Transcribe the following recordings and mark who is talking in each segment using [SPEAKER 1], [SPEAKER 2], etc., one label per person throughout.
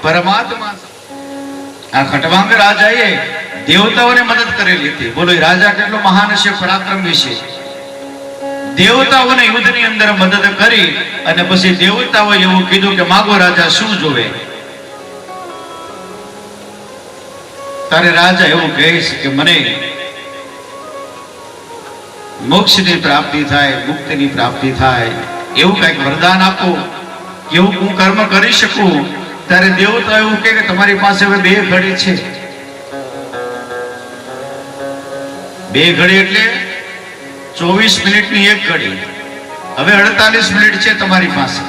[SPEAKER 1] પરમાત્મા આ ખટવાંગ રાજાએ દેવતાઓને મદદ કરેલી હતી. બોલો એ રાજા કેટલો મહાન છે, પરાક્રમી છે. દેવતાઓને યુદ્ધની અંદર મદદ કરી અને પછી દેવતાઓએ એવું કીધું કે માગો રાજા શું જોવે. તારે રાજા એવું કહે છે કે મને મોક્ષની પ્રાપ્તિ થાય, મુક્તિની પ્રાપ્તિ થાય, એવું કઈક વરદાન આપો, એવું હું કર્મ કરી શકું. ત્યારે દેવતા એવું કહે કે તમારી પાસે હવે 2 ઘડી છે. 2 ઘડી એટલે 24 મિનિટની 1 ઘડી. હવે 48 મિનિટ છે તમારી પાસે.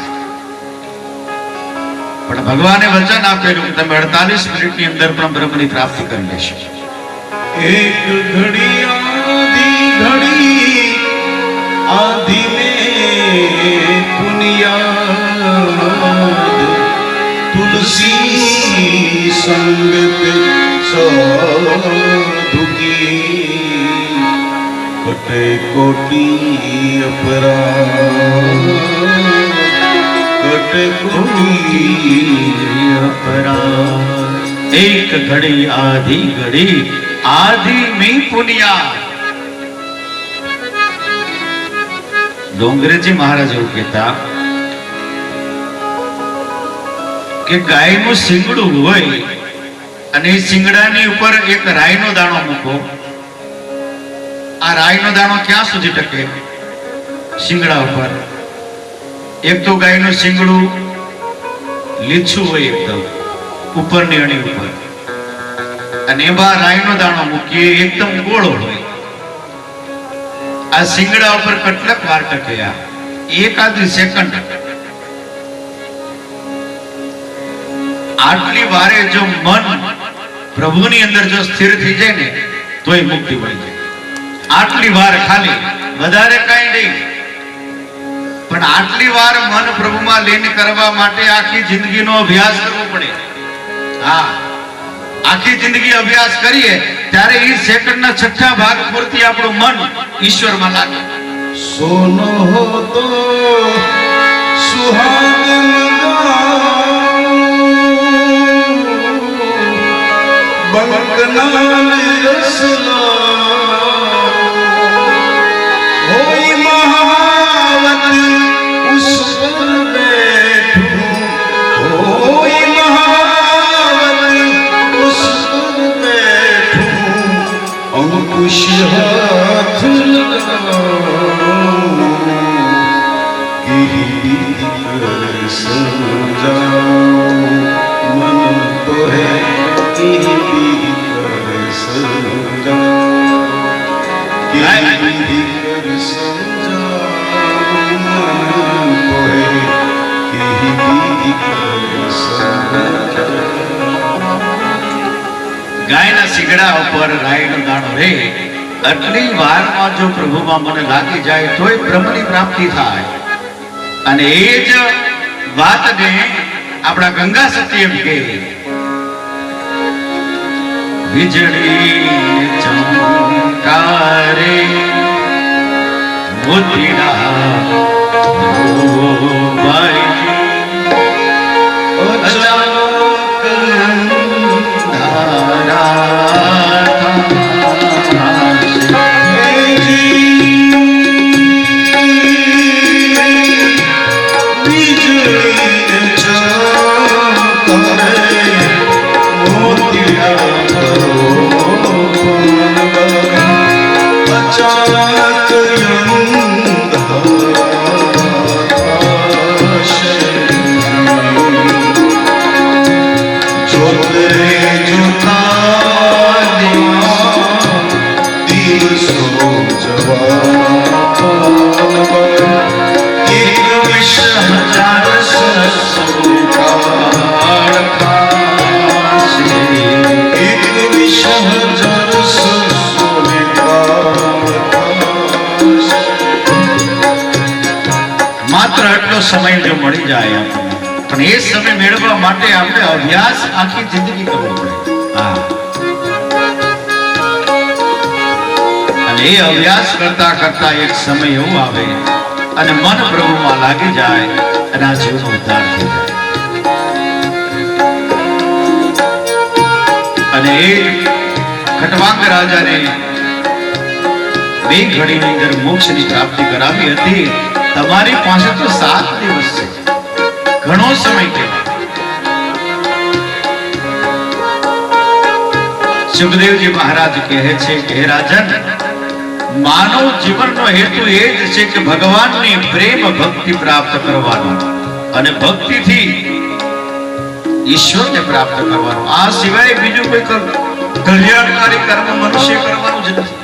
[SPEAKER 1] પણ ભગવાને વચન આપેલું કે તમે 48 મિનિટની અંદર પણ બ્રહ્મની પ્રાપ્તિ કરી લેશો.
[SPEAKER 2] 1 ઘડી आधी में पुनियाद तुलसी संगत साधु की कटे कोटि अपराध, कटे कोटि अपराध.
[SPEAKER 1] 1 ઘડી આધી ઘડી આધી મી પુનિયા. ડોંગરેજી મહારાજ એવું કહેતા કે ગાયનું શિંગડું હોય અને એ શિંગડાની ઉપર એક રાઈનો દાણો મૂકો. આ રાઈનો દાણો ક્યાં સુધી ટકે? શિંગડા ઉપર. એક તો ગાયનું શિંગડું લીછું હોય એકદમ ઉપરની અણી ઉપર, અને એમાં રાઈનો દાણો મૂકીએ એકદમ ગોળો હોય. આ શિંગડા ઉપર કેટલાક વાર ટકે? એકાદી સેકન્ડ. આટલી વારે જો મન પ્રભુની અંદર જો સ્થિર થઈ જાય ને તોય મુક્તિ મળી જાય. આટલી વાર ખાલી, વધારે કાંઈ નહીં. પણ આટલી વાર મન પ્રભુમાં લીન કરવા માટે આખી જિંદગીનો અભ્યાસ કરવો પડે. હા, આખી જિંદગી અભ્યાસ કરીએ ત્યારે એ સેકન્ડના 6 ભાગ પૂરતી આપણું મન ઈશ્વરમાં લાગે.
[SPEAKER 2] सोनो हो तो सुहागन बंकनाल रसला होई महावत उस पर बैठूं, होई महावत उस पर बैठूं, अंकुश हाथ लगा मन तो है
[SPEAKER 1] ગાયના શિંગડા ઉપર રાઈનો દાણો રહે. આટલી વારમાં જો પ્રભુમાં મને લાગી જાય તોય બ્રહ્મની પ્રાપ્તિ થાય. અને એ જ વાતને આપણા ગંગા સતી એમ કે વીજળી ચમકારે મોતીડા સમય જો મળી જાય આપણને, પણ એ સમય મેળવવા માટે આપણે અભ્યાસ આખી જિંદગી કરવો પડે. અને એ અભ્યાસ કરતા કરતા એક સમય એવું આવે અને મન પ્રભુમાં લાગી જાય અને આ જીવનો ઉદ્ધાર થઈ જાય. અને એ ખટવાંગ રાજાને 2 ઘડીની અંદર મોક્ષની પ્રાપ્તિ કરાવી હતી. તમારી પાસે તો 7 દિવસ છે, ઘણો સમય કહેવાય. સુખદેવજી મહારાજ કહે છે કે હે રાજન, માનવ જીવનનો હેતુ એ જ છે કે ભગવાનની પ્રેમ ભક્તિ પ્રાપ્ત કરવાનો અને ભક્તિથી ઈશ્વરને પ્રાપ્ત કરવાનો. આ સિવાય બીજું કોઈ કલ્યાણકારી કર્મ મનુષ્ય કરવાનું જ નથી.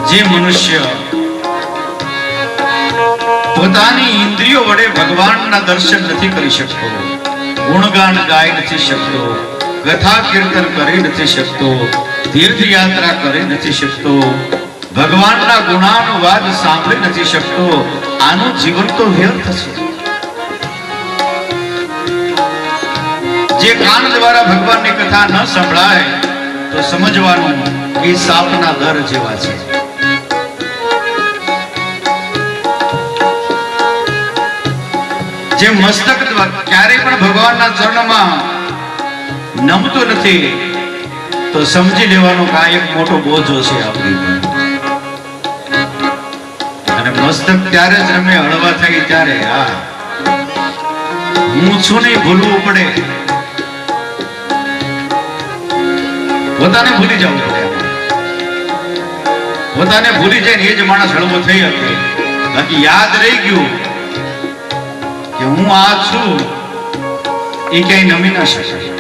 [SPEAKER 1] જે મનુષ્ય પોતાની ઇન્દ્રિયો વડે ભગવાનના દર્શન નથી કરી શકતો, ગુણગાન ગાઈ નથી શકતો, કથા કીર્તન કરી નથી શકતો, તીર્થયાત્રા કરી નથી શકતો, ભગવાનના ગુણાનુવાદ સાંભળી નથી શકતો, આનું જીવન તો વ્યર્થ છે. જે કાન દ્વારા ભગવાનની કથા ન સંભળાય તો સમજવાનું એ સાપના દર જેવા છે. જે મસ્તક ક્યારેય પણ ભગવાનના ચરણમાં નમતો નથી તો સમજી લેવાનું કે આ એક મોટો બોજો છે આપણી પર. અને મસ્તક ત્યારે જ રમે હળવા થઈ ત્યારે હા હું છું નહીં ભૂલવું પડે, પોતાને ભૂલી જવું પડે. પોતાને ભૂલી જાય ને એ જ માણસ હળવો થઈ શકે. બાકી યાદ રહી ગયું કે હું આ છું એ ક્યાંય નમી ના શકાય.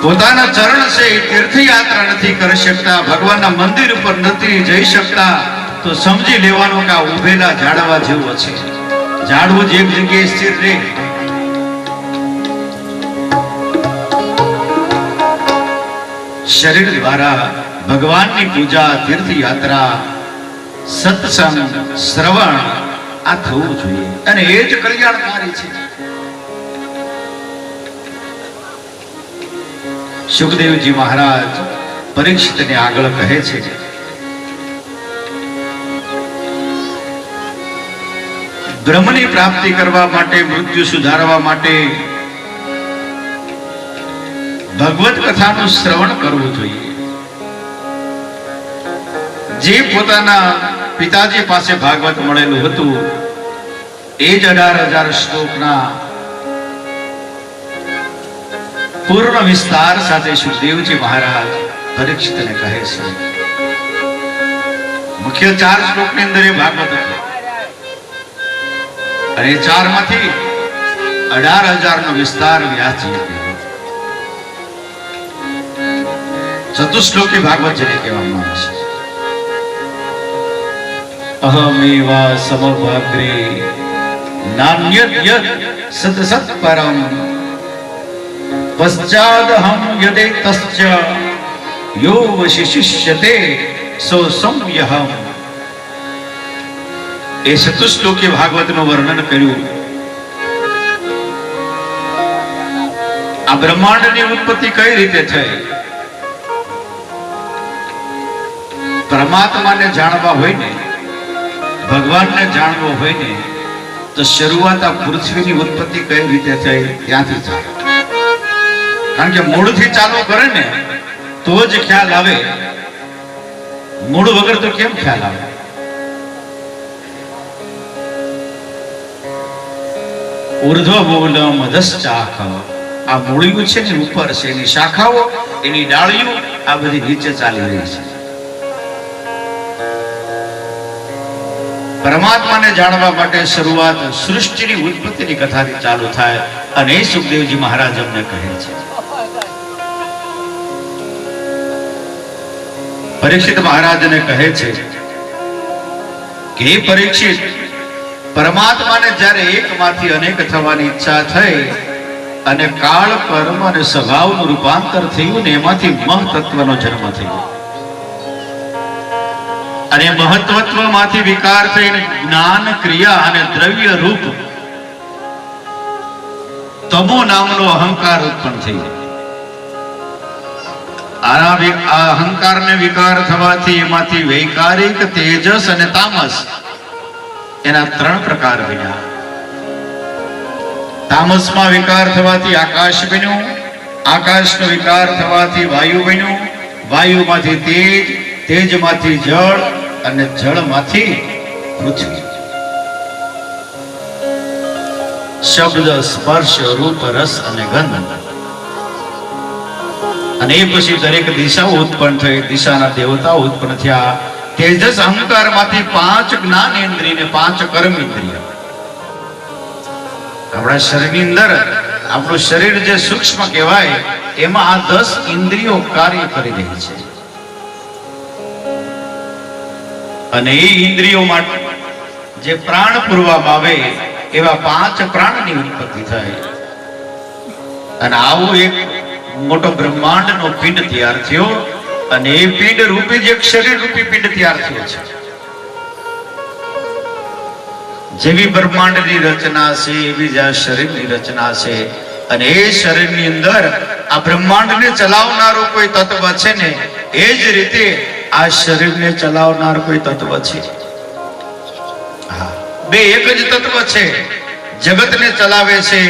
[SPEAKER 1] પોતાના ચરણ છે એ તીર્થયાત્રા નથી કરી શકતા, ભગવાનના મંદિર ઉપર નથી જઈ શકતા તો સમજી લેવાનું કે આ ઉભેલા ઝાડવા જેવો છે. ઝાડવું જ એક જગ્યાએ સ્થિર રહે. શરીર દ્વારા ભગવાનની પૂજા, તીર્થયાત્રા, સત્સંગ, શ્રવણ આ થવું જોઈએ અને એ જ કલ્યાણકારી છે. સુખદેવજી મહારાજ પરીક્ષિતને આગળ કહે છે બ્રહ્મની પ્રાપ્તિ કરવા માટે, મૃત્યુ સુધારવા માટે ભગવત કથાનું શ્રવણ કરવું જોઈએ. જે પોતાના પિતાજી પાસે ભાગવત મળેલું હતું એ જ 18,000 શ્લોકના પૂર્ણ વિસ્તાર સાથે સુખદેવજી મહારાજ પરીક્ષિતને કહે છે. મુખ્ય 4 શ્લોકની અંદર એ ભાગવત હતું અને 4 માંથી 18,000 નો વિસ્તાર વ્યાસજી ચતુશ્લોકી ભાગવત જેને કહેવામાં આવે છે. અહમેવા સમભાગ્રે નાન્યત યદ સત સત પરમ પશ્ચાદહમ યદેતસ્ય યો વશિષ્યતે સો સંયહમ. એ ચતુશ્લોકી ભાગવતનું વર્ણન કર્યું. આ બ્રહ્માંડની ઉત્પત્તિ કઈ રીતે થઈ? પરમાત્માને જાણવા હોય ને, ભગવાનને જાણવો હોય ને તો શરૂઆત આ પૃથ્વીની ઉત્પત્તિ કઈ રીતે થઈ ત્યાંથી ચાલે. કારણ કે મૂળથી ચાલુ કરે ને તો જ ખ્યાલ આવે. મૂળ વગર તો કેમ ખ્યાલ આવે? ઉર્ધ્વ મૂલમ અધશ્ચાખ. આ મૂળિયું છે ને ઉપર છે, એની શાખાઓ, એની ડાળીઓ આ બધી નીચે ચાલી રહી છે. પરમાત્માને જાણવા માટે શરૂઆત સૃષ્ટિની ઉત્પત્તિની કથાથી ચાલુ થાય અને એ સુખદેવજી મહારાજ અમને કહે છે. પરીક્ષિત મહારાજને કહે છે કે હે પરીક્ષિત, પરમાત્માને જ્યારે એકમાંથી અનેક થવાની ઈચ્છા થઈ અને કાળ, કર્મ અને સ્વભાવનું રૂપાંતર થયું ને એમાંથી મહત્વનો જન્મ થયો અને મહત્વત્વમાંથી વિકાર થઈને જ્ઞાન, ક્રિયા અને દ્રવ્ય રૂપ તમો નામનો અહંકાર ઉત્પન્ન થઈ. આ અહંકારને વિકાર થવાથી એમાંથી વૈકારિક, તેજસ અને તામસ એના 3 પ્રકાર બન્યા. તામસમાં વિકાર થવાથી આકાશ બન્યું, આકાશનો વિકાર થવાથી વાયુ બન્યું, વાયુમાંથી તેજ, તેજમાંથી જળ અને જળમાંથી પૃથ્વી. શબ્દ, સ્પર્શ, રૂપ, રસ અને ગંધ. અને એ પછી દરેક દિશાઓ ઉત્પન્ન થઈ, દિશાના દેવતાઓ ઉત્પન્ન થયા. તેજસ અહંકારમાંથી 5 જ્ઞાન ઇન્દ્રિય ને 5 કર્મ ઇન્દ્રિય. આપણા શરીરની અંદર આપણું શરીર જે સૂક્ષ્મ કહેવાય એમાં આ 10 ઇન્દ્રિયો કાર્ય કરી રહી છે. અને એ ઇન્દ્રિયો માટે જે પ્રાણ પૂરવામાં આવે એવા 5 પ્રાણની ઉત્પત્તિ થાય. અને આવો એક મોટો બ્રહ્માંડનો પિંડ તૈયાર થયો. અને એ પિંડ રૂપી જે શરીર રૂપી પિંડ તૈયાર થયો છે. જેવી બ્રહ્માંડની રચના છે એવી જ આ શરીરની રચના છે. અને એ શરીરની અંદર આ બ્રહ્માંડને ચલાવનારો કોઈ તત્વ છે ને, એ જ રીતે આ શરીરને ચલાવનાર કોઈ તત્વ છે. હા, બે એક જ તત્વ છે. જગતને ચલાવે છે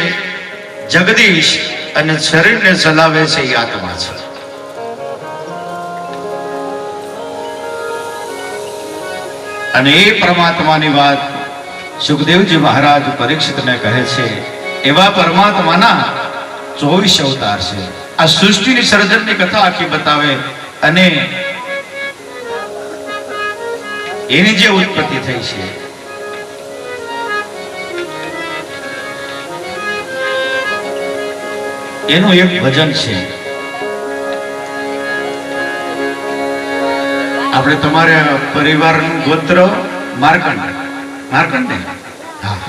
[SPEAKER 1] જગદીશ અને શરીરને ચલાવે છે એ આત્મા છે. અને એ પરમાત્માની વાત સુખદેવજી મહારાજ પરીક્ષિતને કહે છે. એવા પરમાત્માના 24 અવતાર છે. આ સૃષ્ટિની સર્જનની કથા આખી બતાવે અને એની જે ઉત્પત્તિ થઈ છે એનું એક ભજન છે. આપણે તમારા પરિવારનું ગોત્ર માર્કંડ, માર્કંડ ને? હા,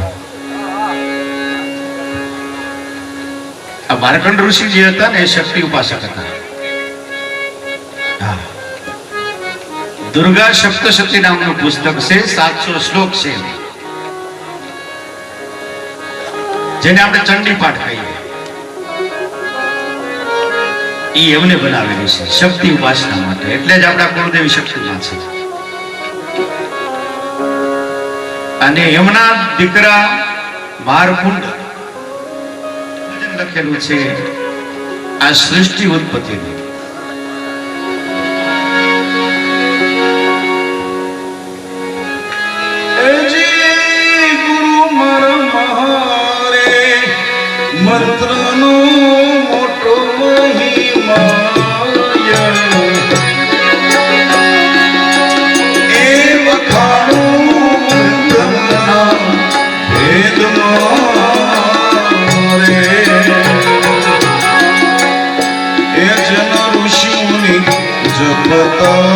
[SPEAKER 1] આ માર્કંડ ઋષિ જે હતા ને એ શક્તિ ઉપાસક હતા. હા, દુર્ગા સપ્તશતી નામનું પુસ્તક છે, 700 શ્લોક છે, જેને આપણે ચંડી પાઠ કહીએ. એ એમને બનાવેલી છે શક્તિ ઉપાસના માટે. એટલે જ આપણા કુળદેવી શક્તિમાં છે. અને એમના દીકરા મારકુંડ લખેલું છે આ સૃષ્ટિ ઉત્પત્તિનું.
[SPEAKER 2] ગુરુ મારે મંત્રનો મોટો મહિમા એ વખાણું બ્રહ્મના ભેદમાં રે એ જન ઋષિમુનિ જપતા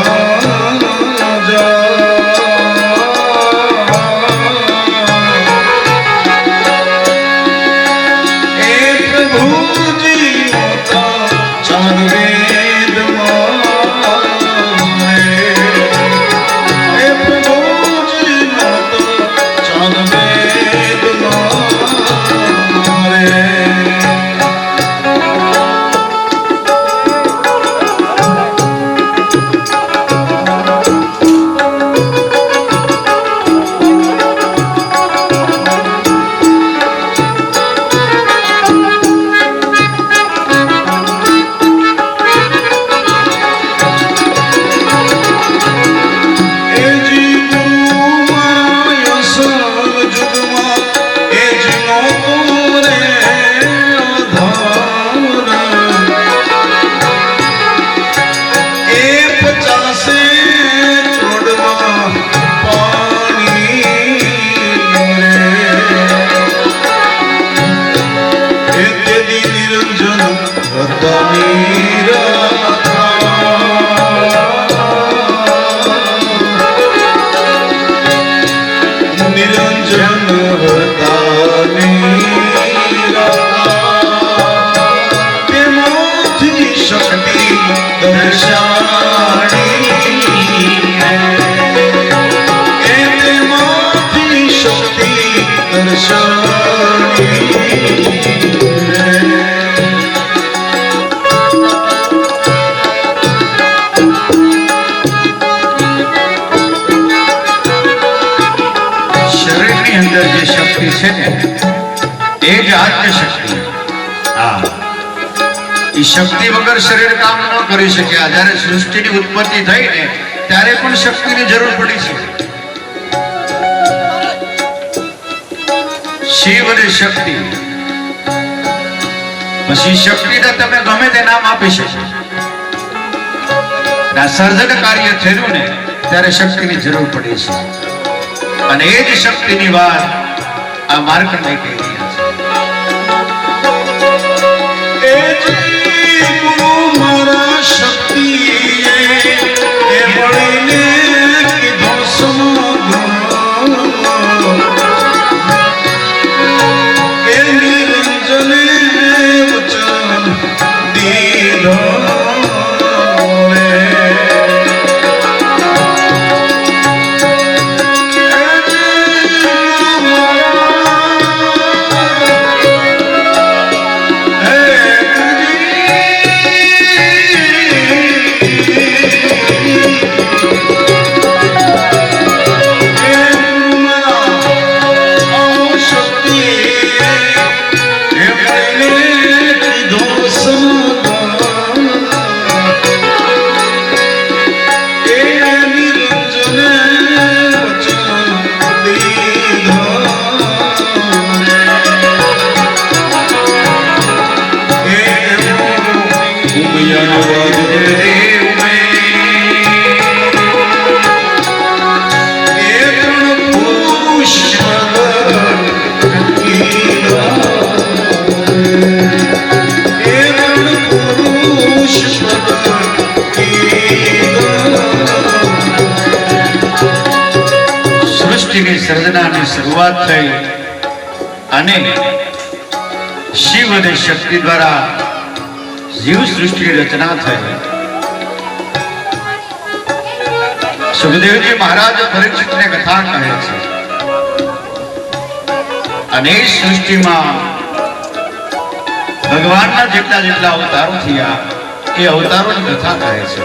[SPEAKER 1] શરીરની અંદર જે શક્તિ છે ને એ જ આદ્ય શક્તિ. હા, એ શક્તિ વગર શરીર કામ ન કરી શકે. આ જ્યારે સૃષ્ટિની ઉત્પત્તિ થઈ ને ત્યારે પણ શક્તિની જરૂર પડી છે. શિવ અને શક્તિ, પછી શક્તિને તમે ગમે તે નામ આપી શકો. આ સર્જન કાર્ય થયું ને ત્યારે શક્તિની જરૂર પડી છે. અને એ જ શક્તિની વાત આ માર્કંડેય કહી રહ્યા છે.
[SPEAKER 2] એ જી ગુરુ મારા શક્તિએ એ મળીને કીધો સમગ્ર, એ નિરંજને વચન દીધો રે.
[SPEAKER 1] સૃષ્ટિની સર્જનાની શરૂઆત થઈ અને શિવ અને શક્તિ દ્વારા જીવ સૃષ્ટિની રચના થઈ. સુખદેવજી મહારાજ પરીક્ષિતને કથા કહે છે અને એ સૃષ્ટિમાં ભગવાનના જેટલા જેટલા અવતારો થયા એ અવતારોની કથા કહે છે.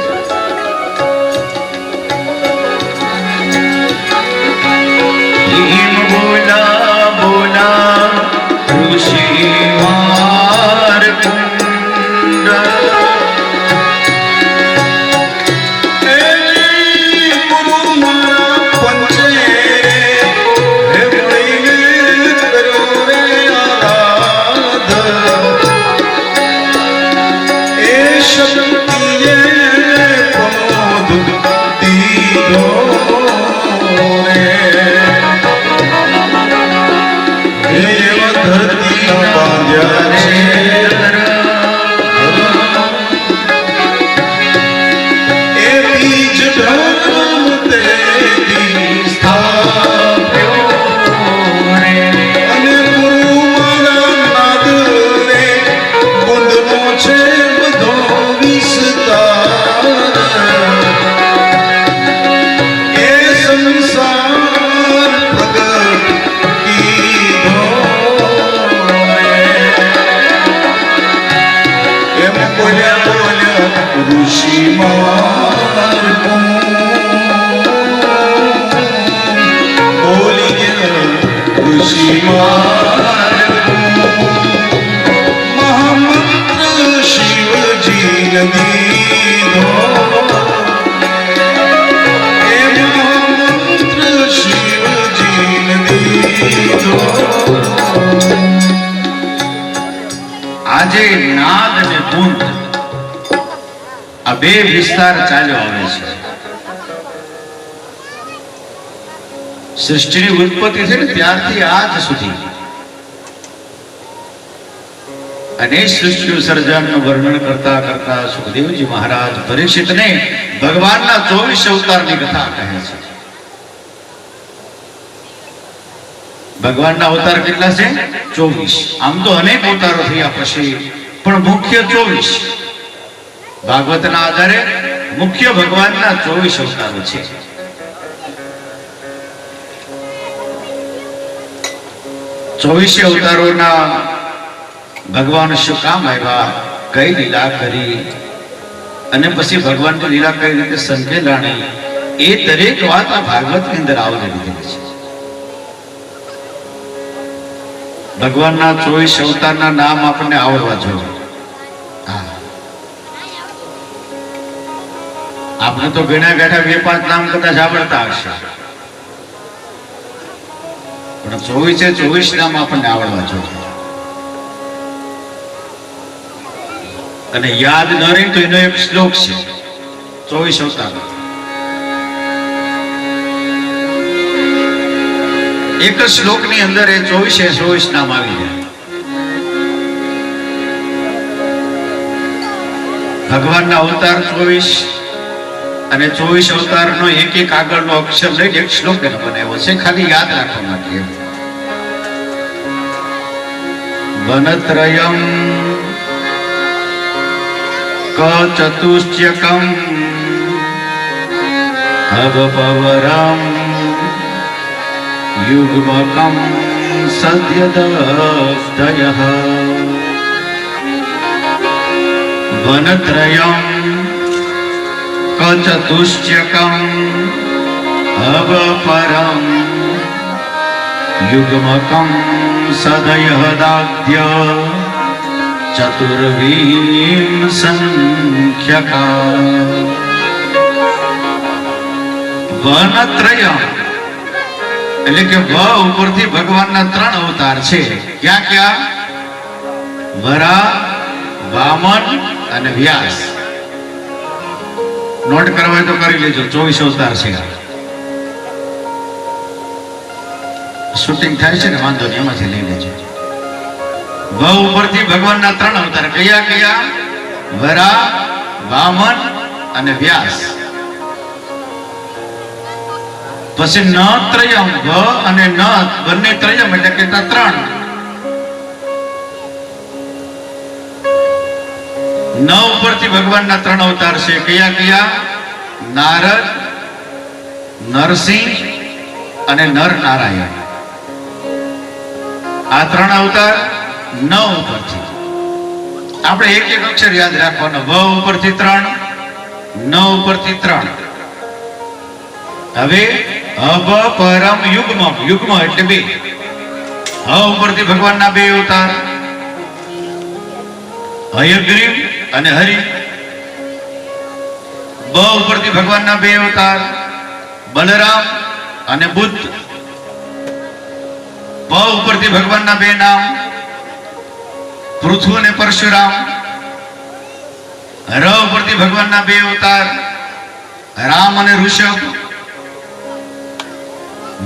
[SPEAKER 1] બોલા બોલા ઋષિ માર્કંડ,
[SPEAKER 2] ઋષિ બોલી ઋષિ મહામંત્ર શિવજી દીધો, એ મહામંત્ર શિવજી દીધો.
[SPEAKER 1] આજે નાદ અને કુંડ આ બે વિસ્તાર ચાલ્યો આવે છે. સૃષ્ટિની ઉત્પત્તિ થઈ ને ત્યારથી આજ સુધી અને સૃષ્ટિનું સર્જનનું વર્ણન કરતા કરતા સુખદેવજી મહારાજ પરીક્ષિતને ભગવાનના 24 અવતારની કથા કહે છે. ભગવાનના અવતાર કેટલા છે? 24. આમ તો અનેક અવતારો થયા પછી પણ મુખ્ય 24. ભાગવતના આધારે મુખ્ય ભગવાનના 24 અવતારો છે. ચોવીસે અવતારોના ભગવાન શું કામ આવ્યા, કઈ લીલા કરી અને પછી ભગવાનની લીલા કઈ રીતે સંકેલાણી, એ દરેક વાત આ ભાગવતની અંદર આવરી લીધેલી છે. ભગવાનના 24 અવતારના નામ આપણને આવડવા જોઈએ. હા, આપણે તો ગણ્યા ગાંઠા 2-5 નામ કદાચ આવડતા હશે, પણ 24 નામ આપણને આવડવા જોઈએ. અને યાદ ન રહે તો એનો એક શ્લોક છે 24 અવતાર. એક શ્લોક ની અંદર એ 24 નામ આવી જાય. ભગવાનના અવતાર 24 અને 24 અવતાર નો એક આગળનો અક્ષર લઈને એક શ્લોક એને બનાવ્યો છે, ખાલી યાદ રાખવા માટે. વનત્રયમ ચતુષ્યકમ અવપવરમ યુગ્મકમ સદ્યદસ્તયઃ વનત્રયમ ચતુષ્યકમ અવપરમ યુગ્મકમ સદયઃ ચતુર્વીમ સંખ્યકા. વનત્રયમ એટલે કે વ ઉપરથી ભગવાનના 3 અવતાર છે. ક્યાં ક્યાં? વરા, વામન અને વ્યાસ. નોટ કરવા હોય તો કરી લેજો. 24 અવતાર છે. શૂટિંગ થાય છે ને, વાંધો નહીં, એમાંથી લઈ લેજો. વ ઉપરથી ભગવાનના 3 અવતાર. કયા કયા? વરા, વામન અને વ્યાસ. પછી ન ત્રયમ, વ અને ન બંને ત્રયમ એટલે કે 3. ન ઉપરથી ભગવાનના 3 અવતાર છે. કયા કયા? નારદ, નરસિંહ અને નર નારાયણ. આ 3 અવતાર ન ઉપરથી. આપણે એક અક્ષર યાદ રાખવાનો. વ ઉપરથી 3, ન ઉપરથી 3. હવે અબ પરમ યુગ્મ, યુગ્મ એટલે 2. હ ઉપરથી ભગવાનના 2 અવતાર, હયગ્રીવ અને હરિ. બ ઉપરથી ભગવાનના 2 અવતાર, બલરામ અને બુદ્ધ. પ ઉપરથી ભગવાનના 2 નામ, પૃથુ અને પરશુરામ. ર ઉપરથી ભગવાનના 2 અવતાર, રામ અને ઋષભ.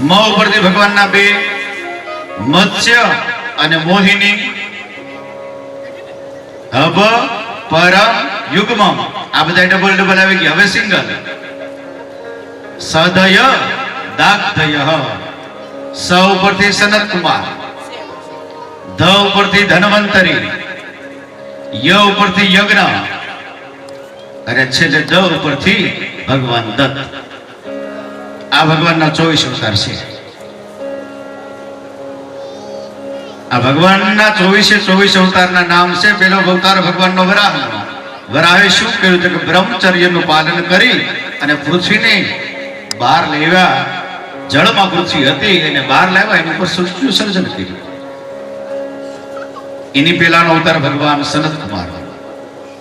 [SPEAKER 1] મ ઉપરથી ભગવાનના 2, મત્સ્ય અને મોહિની. હબ પરમ યુગ્મમ, આ બધા ડબલ ડબલ આવી ગયા. હવે સિંગલ. સદય દાગ્ધય. સ ઉપરથી સનત કુમાર, ધ ઉપરથી ધન્વંતરી, ય ઉપરથી યજ્ઞ અને છેલ્લે દ ઉપરથી ભગવાન દત્ત. આ ભગવાનના 24 અવતાર છે. આ ભગવાનના 24 અવતારના નામ છે. પેલો અવતાર ભગવાનનો વરાહનો. વરાહે શું કહ્યું છે કે બ્રહ્મચર્યનું પાલન કરી અને પૃથ્વીને બહાર લેવા. જળમાં પૃથ્વી હતી એને બહાર લાવ્યા, એની ઉપર સૃષ્ટિનું સર્જન કર્યું. એની પહેલાનો અવતાર ભગવાન સનત કુમાર,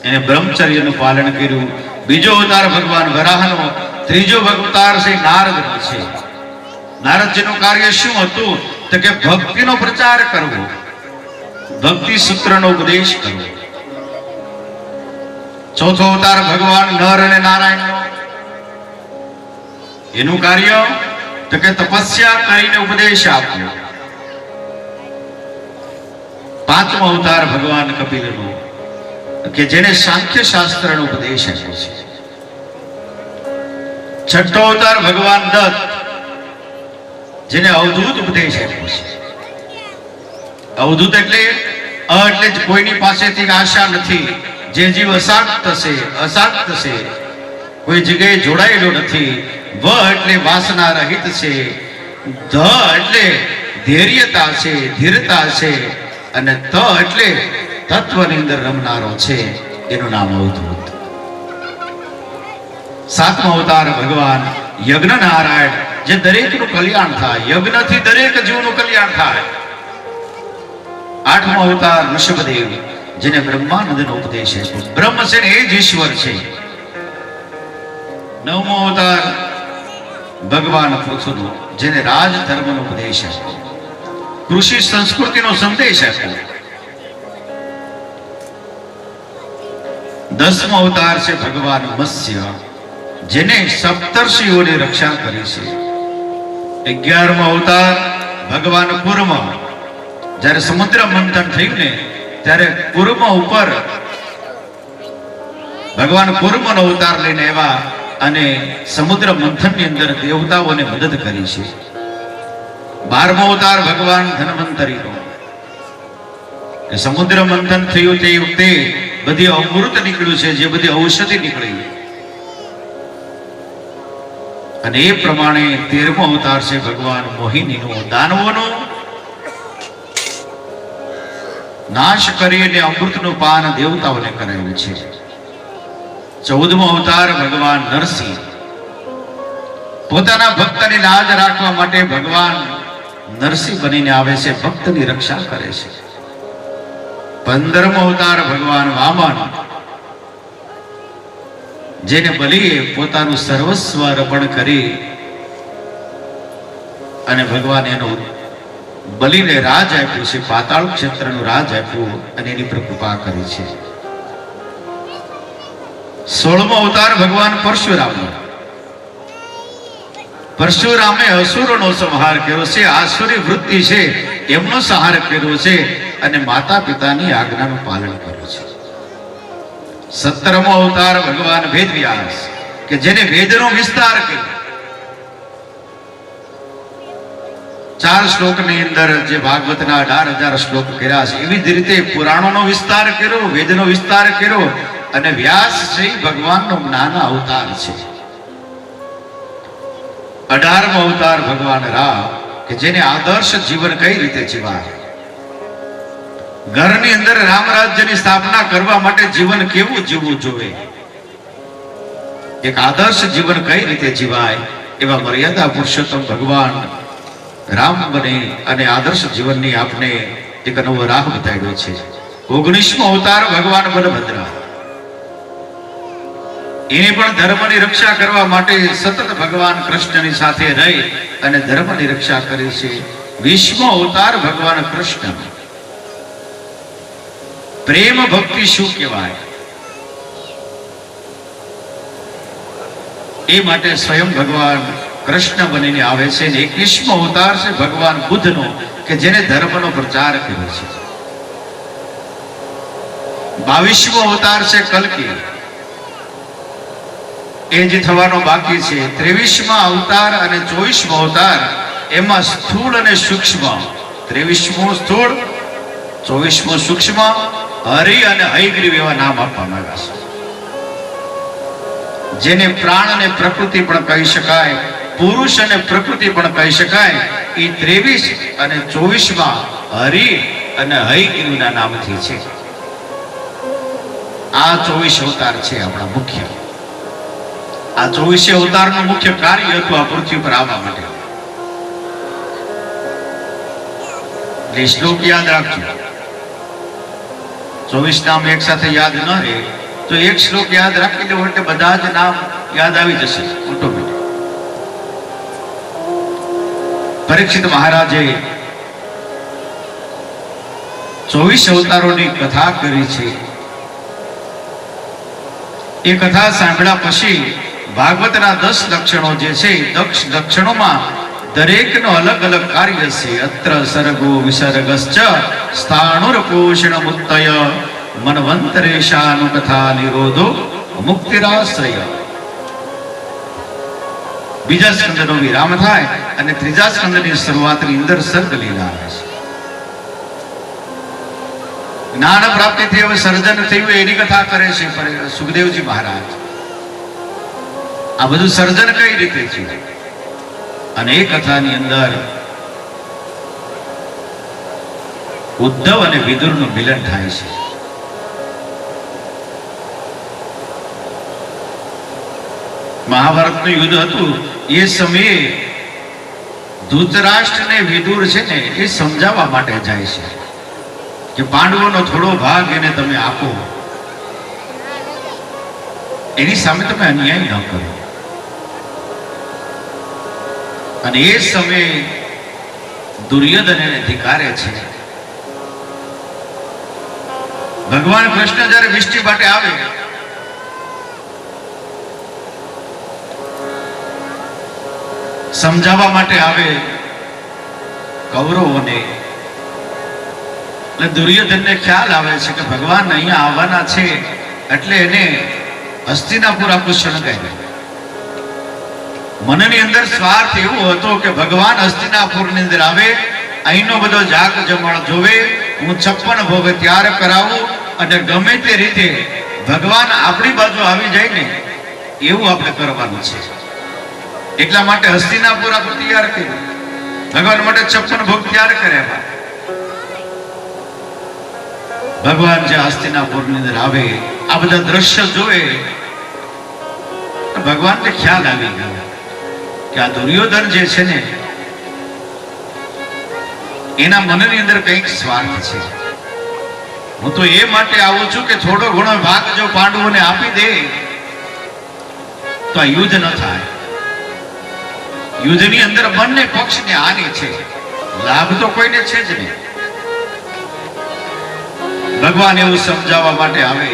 [SPEAKER 1] એને બ્રહ્મચર્યનું પાલન કર્યું. બીજો અવતાર ભગવાન વરાહનો. ત્રીજો અવતાર છે નારદનો છે. નારદજીનું કાર્ય શું હતું? તો કે ભક્તિનો પ્રચાર કરવો, ભક્તિ સૂત્રનો ઉપદેશ કરવો. ચોથો અવતાર ભગવાન નર અને નારાયણનો. એનું કાર્ય તો કે તપસ્યા કરીને ઉપદેશ આપવો. પાંચમો અવતાર ભગવાન કપિલનો, કે જેને સાંખ્ય શાસ્ત્રનો ઉપદેશ આપ્યો છે. છઠ્ઠો અવતાર ભગવાન દત્ત, જેને અવધૂત ઉપદેશ આપ્યો છે. અવધૂત એટલે કોઈની પાસેથી આશા નથી. જે જીવ અશાંત છે, કોઈ જગ્યાએ જોડાયેલો નથી. વ એટલે વાસના રહિત છે. ધ એટલે ધૈર્યતા છે, ધીરતા છે. અને ત એટલે તત્વની અંદર રમનારો છે. એનું નામ અવધૂત. સાતમો અવતાર ભગવાન યજ્ઞ નારાયણ, જે દરેકનું કલ્યાણ થાય. યજ્ઞથી દરેક જીવનું કલ્યાણ થાય. 8મો અવતાર ઋષભદેવ, જેને બ્રહ્માનંદનો ઉપદેશ આપ્યો. બ્રહ્મ છે ને એ જ ઈશ્વર છે. 9મો અવતાર ભગવાન પૃથુનો, જેને રાજ ધર્મનો ઉપદેશ આપ્યો, કૃષિ સંસ્કૃતિનો સંદેશ આપ્યો. 10મો અવતાર છે ભગવાન મત્સ્ય, જેને સપ્તર્ષિઓની રક્ષા કરી છે. 11મો અવતાર ભગવાન કુર્મ, જ્યારે સમુદ્ર મંથન થયું ને ત્યારે કુર્મ ઉપર ભગવાન કુર્મનો અવતાર લઈને આવ્યા અને સમુદ્ર મંથનની અંદર દેવતાઓને મદદ કરી છે. 12મો અવતાર ભગવાન ધન્વંતરીનો, કે સમુદ્ર મંથન થયું તે વખતે બધી અમૃત નીકળ્યું છે, જે બધી ઔષધિ નીકળી, અને એ પ્રમાણે 13મો અવતાર છે ભગવાન મોહિનીનો, દાનવોનો નાશ કરીને અમૃતનું પાન દેવતાઓને કરાવ્યું છે. 14મો અવતાર ભગવાન નરસિંહ, પોતાના ભક્તની લાજ રાખવા માટે ભગવાન નરસિંહ બનીને આવે છે, ભક્તની રક્ષા કરે છે. 15મો અવતાર ભગવાન વામન, જેને બલિએ પોતાનું સર્વસ્વ અર્પણ કરી અને ભગવાન એનો બલિને રાજ આપ્યું છે, પાતાળ ક્ષેત્રનું રાજ આપ્યું અને એની પર કૃપા કરી છે. 16મો અવતાર ભગવાન પરશુરામનો, પરશુરામે અસુરોનો સંહાર કર્યો છે, આસુરી વૃત્તિ છે એમનો સંહાર કર્યો છે અને માતા પિતાની આજ્ઞાનું પાલન કર્યું છે. 17મો અવતાર ભગવાન વેદવ્યાસ, કે જેને વેદનો વિસ્તાર કર્યો. 4 શ્લોકની અંદર જે ભાગવતના 18,000 શ્લોક કર્યા છે, એવી જ રીતે પુરાણોનો વિસ્તાર કર્યો, વેદનો વિસ્તાર કર્યો, અને વ્યાસ છે ભગવાનનો જ્ઞાન અવતાર છે. 18મો અવતાર ભગવાન રામ, કે જેને આદર્શ જીવન કઈ રીતે જીવાય, ઘરની અંદર રામ રાજ્યની સ્થાપના કરવા માટે જીવન કેવું જીવવું જોઈએ, એક આદર્શ જીવન કઈ રીતે જીવાય, એવા મર્યાદા પુરુષોત્તમ ભગવાન રામ બને અને આદર્શ જીવનની આપને એક નવો રાહ બતાવ્યો છે. 19મો અવતાર ભગવાન બલભદ્ર, એને પણ ધર્મની રક્ષા કરવા માટે સતત ભગવાન કૃષ્ણની સાથે રહી અને ધર્મની રક્ષા કરી છે. 20મો અવતાર ભગવાન કૃષ્ણ, પ્રેમ ભક્તિ શું કહેવાય એ માટે સ્વયં ભગવાન કૃષ્ણ બનીને આવે છે. 21મો અવતાર છે ભગવાન બુદ્ધનો, કે જેને ધર્મનો પ્રચાર કર્યો છે. 22મો અવતાર છે કલ્કી, એ જે થવાનો બાકી છે. 23મા અવતાર અને 24મો અવતાર, એમાં સ્થૂળ અને સૂક્ષ્મ, 23મો સ્થૂળ, 24મો સૂક્ષ્મ, હરિ અને હયગ્રીવ એવા નામ આપવામાં આવ્યા છે. જેને પ્રાણ અને પ્રકૃતિ પણ કહી શકાય, પુરુષ અને પ્રકૃતિ પણ કહી શકાય, એ 23 અને 24માં હરિ અને હયગ્રીવના નામથી છે. આ 24 અવતાર છે આપણા મુખ્ય. આ 24 અવતારનું મુખ્ય કાર્ય હતું આ પૃથ્વી પર આવવા માટે. એટલે શ્લોક યાદ રાખજો. 24 નામ એક સાથે યાદ ન રહે તો એક શ્લોક યાદ રાખી લેવો એટલે બધા જ નામ યાદ આવી જશે ઓટોમેટિક. પરીક્ષિત મહારાજે 24 અવતારોની કથા કરી છે. એ કથા સાંભળ્યા પછી ભાગવતના 10 લક્ષણો જે છે, 10 લક્ષણોમાં દરેકનો અલગ અલગ કાર્ય છે. અત્ર સર્ગો વિસર્ગશ્ચ સ્થાણુર પોષણ મુક્તય મનવંતરેશાનુકથા નિરોધો મુક્તિરાશ્રય. બીજા સ્કંદનો વિરામ થાય અને ત્રીજા સ્કંદની શરૂઆતની અંદર સર્ગ લીલા આવે છે. જ્ઞાન પ્રાપ્તિ થઈ હવે સર્જન થયું એની કથા કરે છે સુખદેવજી મહારાજ. આ બધું સર્જન કઈ રીતે થયું અને એ કથાની અંદર ઉદ્ધવ અને વિદુરનું મિલન થાય છે. મહાભારતનું યુદ્ધ હતું એ સમયે ધૃતરાષ્ટ્રને વિદુર છે ને એ સમજાવવા માટે જાય છે. કે પાંડવોનો થોડો ભાગ એને તમે આપો, એની સામે તમે અન્યાય ન કરો. અને એ સમયે દુર્યોધન એને ધિક્કારે છે. ભગવાન કૃષ્ણ જયારે વિષ્ટિ માટે આવે, સમજાવવા માટે આવે કૌરવોને, એટલે દુર્યોધનને ખ્યાલ આવે છે કે ભગવાન અહીંયા આવવાના છે, એટલે એને હસ્તિનાપુર આખું શણગાય. મનની અંદર સ્વાર્થ એવો હતો કે ભગવાન હસ્તિનાપુરની અંદર આવે, અહીંનો બધો જાગ જમણ જોવે, હું 56 ભોગ તૈયાર કરાવું, અને ગમે તે રીતે ભગવાન આપણી બાજુ આવી જાય ને એવું આપણે કરવાનું છે. એટલા માટે હસ્તિનાપુર આપણે તૈયાર કર્યું, ભગવાન માટે 56 ભોગ તૈયાર કર્યા. ભગવાન જે હસ્તિનાપુરની અંદર આવે, આ બધા દ્રશ્ય જોવે, ભગવાનને ખ્યાલ આવી ગયો કે આ દુર્યોધન જે છે ને એના મનની અંદર કંઈક સ્વાર્થ છે. હું તો એ માટે આવું છું કે થોડો ઘણો ભાગ જો પાંડવોને આપી દે તો આ યુદ્ધ ન થાય. યુદ્ધની અંદર બંને પક્ષને હાનિ છે, લાભ તો કોઈને છે જ નહીં. ભગવાન એવું સમજાવવા માટે આવે.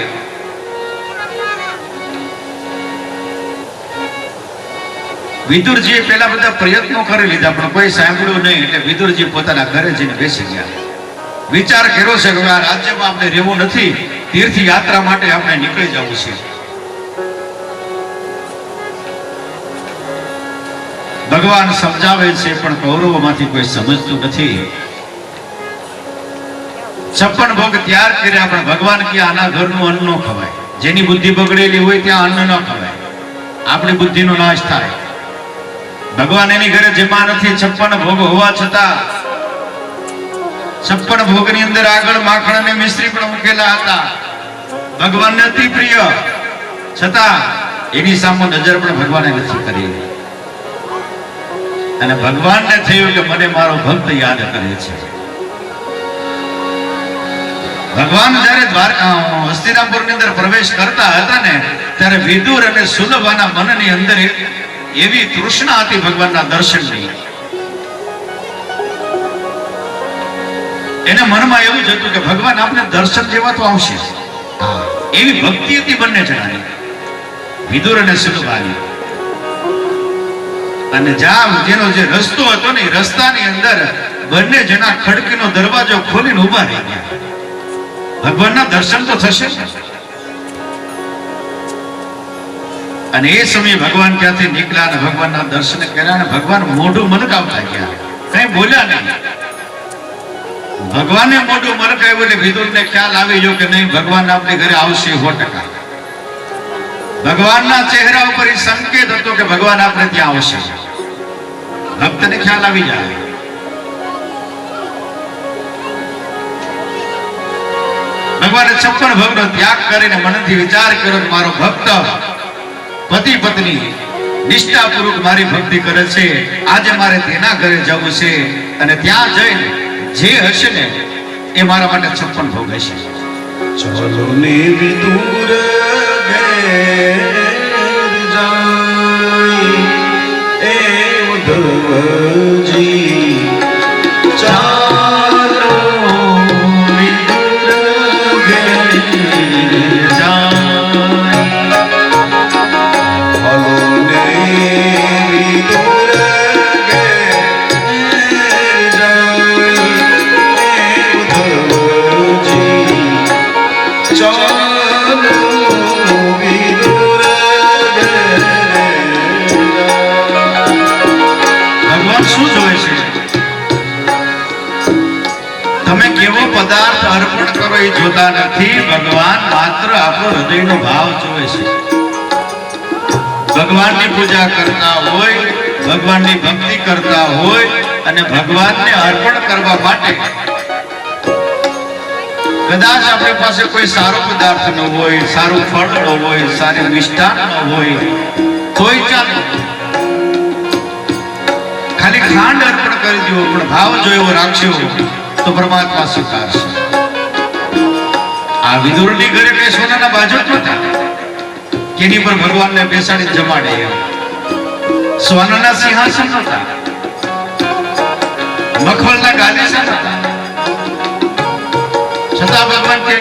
[SPEAKER 1] વિદુરજીએ પેલા બધા પ્રયત્નો કરી લીધા પણ કોઈ સાંભળ્યું નહીં, એટલે વિદુરજી પોતાના ઘરે જઈને બેસી ગયા. વિચાર કર્યો છે કે આ રાજ્યમાં આપણે રહેવું નથી, તીર્થ યાત્રા માટે આપણે નીકળી જવું છે. ભગવાન સમજાવે છે પણ કૌરવોમાંથી કોઈ સમજતું નથી. 56 ભોગ તૈયાર કર્યા પણ ભગવાન કે આના ઘરનું અન્ન ન ખવાય. જેની બુદ્ધિ બગડેલી હોય ત્યાં અન્ન ન ખવાય, આપણી બુદ્ધિનો નાશ થાય. ભગવાન એની ઘરે જમા નથી. 56 ભોગ હોવા છતાં 56 ભોગની અંદર આગળ માખણ અને મિશ્રી પણ મૂકેલા હતા. ભગવાનને અતિ પ્રિય, છતાં એની સામે નજર પણ ભગવાને નથી કરી. અને ભગવાનને થયું કે મને મારો ભક્ત યાદ કરે છે. ભગવાન જયારે હસ્તિનાપુરની અંદર પ્રવેશ કરતા હતા ને, ત્યારે વિદુર અને સુલભાના મનની અંદર એવી તૃષ્ણા હતી ભગવાનના દર્શનની. એને મનમાં એવું જ હતું કે ભગવાન આપણે દર્શન જેવા તો આવશે. એવી ભક્તિ હતી બંને જણાની, વિદુર અને સુલભાની. અને જેનો જે રસ્તો હતો ને, રસ્તાની અંદર બંને જણા ખડકીનો દરવાજો ખોલીને ઉભા રહી ગયા. ભગવાનના દર્શન તો થશે. અને એ સમયે ભગવાન ક્યાંથી નીકળ્યા અને ભગવાનના દર્શન કર્યા, અને ભગવાન મોઢું મલકાવતા ગયા, કઈ બોલ્યા નહીં. ભગવાને મોઢું મલકાવ્યું એટલે વિદુરને ખ્યાલ આવી ગયો કે નહીં, ભગવાન આપણી ઘરે આવશે 100%. ભગવાનના ચહેરા ઉપર એ સંકેત હતો કે ભગવાન આપણે ત્યાં આવશે. ભક્તને ખ્યાલ આવી જાય. ભગવાને 56 ભોગનો ત્યાગ કરીને મનથી વિચાર કર્યો કે મારો ભક્ત પતિ પત્ની નિષ્ઠાપૂર્વક મારી ભક્તિ કરે છે, આજે મારે તેના ઘરે જવું છે, અને ત્યાં જઈને જે હશે ને એ મારા માટે 56 ભોગ હશે.
[SPEAKER 2] ચાલો ને વિદુર ઘેર જાય એ ઉદ્ધવજી, ચાલો વિદુર ઘેર જાય. ચાલો ને વિદુર ઘેર જાય એ ઉદ્ધવજી, ચાલો વિદુર ઘેર જાય.
[SPEAKER 1] ભગવાન શું જોવે છે? તમે કેવો પદાર્થ અર્પણ કરો એ જોતા નથી. ભગવાન માત્ર આપણો હૃદયનો ભાવ જોવે છે. ભગવાનની પૂજા કરતા હોય, ભગવાનની ભક્તિ કરતા હોય, અને ભગવાનને અર્પણ કરવા માટે કદાચ આપણી પાસે કોઈ સારો પદાર્થ ન હોય, સારું ફળ ન હોય, સારી મિષ્ટાન ન હોય, તોય ચાલે. ખાલી ખાંડ અર્પણ કરી દો, પણ ભાવ જો એવો રાખશો તો પરમાત્મા સ્વીકારશે. આ વિદુરની ઘરે કઈ સોનાના બાજુ જ નતા કેની પર ભગવાનને બેસાડી જમાડે એમ. સોનાના સિંહાસન નતા, મખમલના ગાલીસા નતા, છતાં ભગવાન કે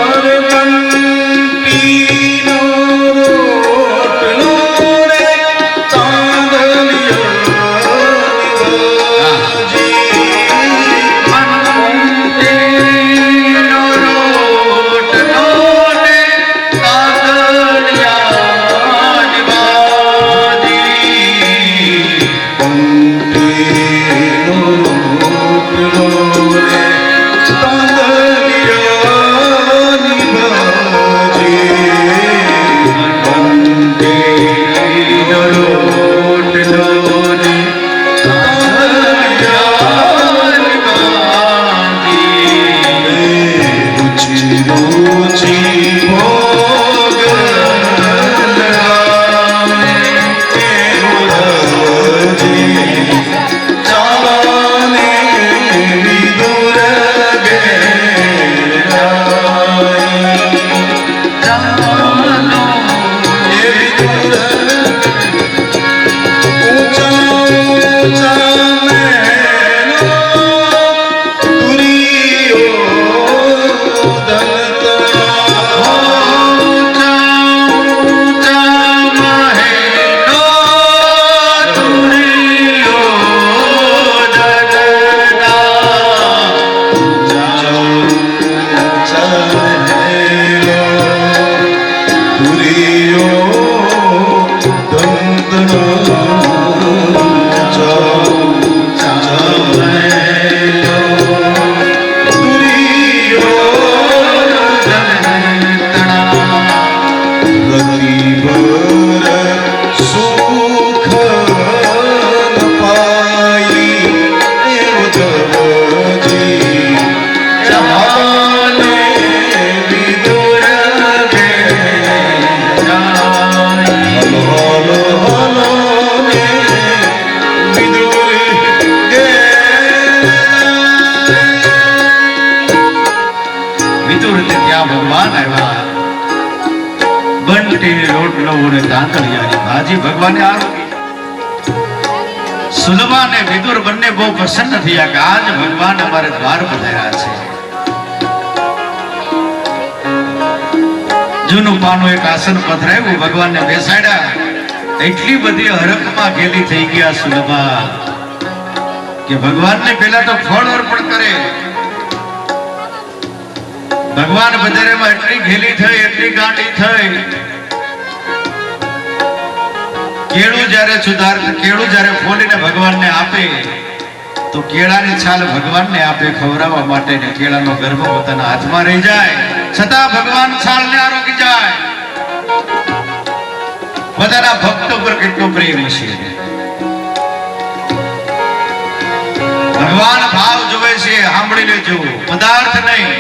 [SPEAKER 2] અરે બંટીનો રોટલો રે
[SPEAKER 1] મંટેનો રોટલો ને તાંદળિયાની બાજી. ભગવાને આરોગી. સુલભા અને વિદુર બંને બહુ પ્રસન્ન થયા કે આજ ભગવાન અમારે દ્વાર પધાર્યા છે. જૂનું પાનું એક આસન પધરાવ્યું, ભગવાનને બેસાડ્યા. એટલી બધી હરખમાં ગેલી થઈ ગયા સુલભા કે ભગવાનને પહેલા તો ફળ અર્પણ કરે. ભગવાન પધાર્યામાં એટલી ઘેલી થઈ, એટલી ગાંડી થઈ. કેળું જ્યારે ફોલીને ભગવાનને આપે તો કેળાની છાલ ભગવાનને આપે ખવડાવવા માટે, ને કેળાનો ગર્ભ પોતાના હાથમાં રહી જાય, છતાં ભગવાન છાલને આરોગી જાય. બધાના ભક્તો પર કેટલો પ્રેમ છે. ભગવાન ભાવ જોવે છે, સાંભળી લેજો, પદાર્થ નહીં.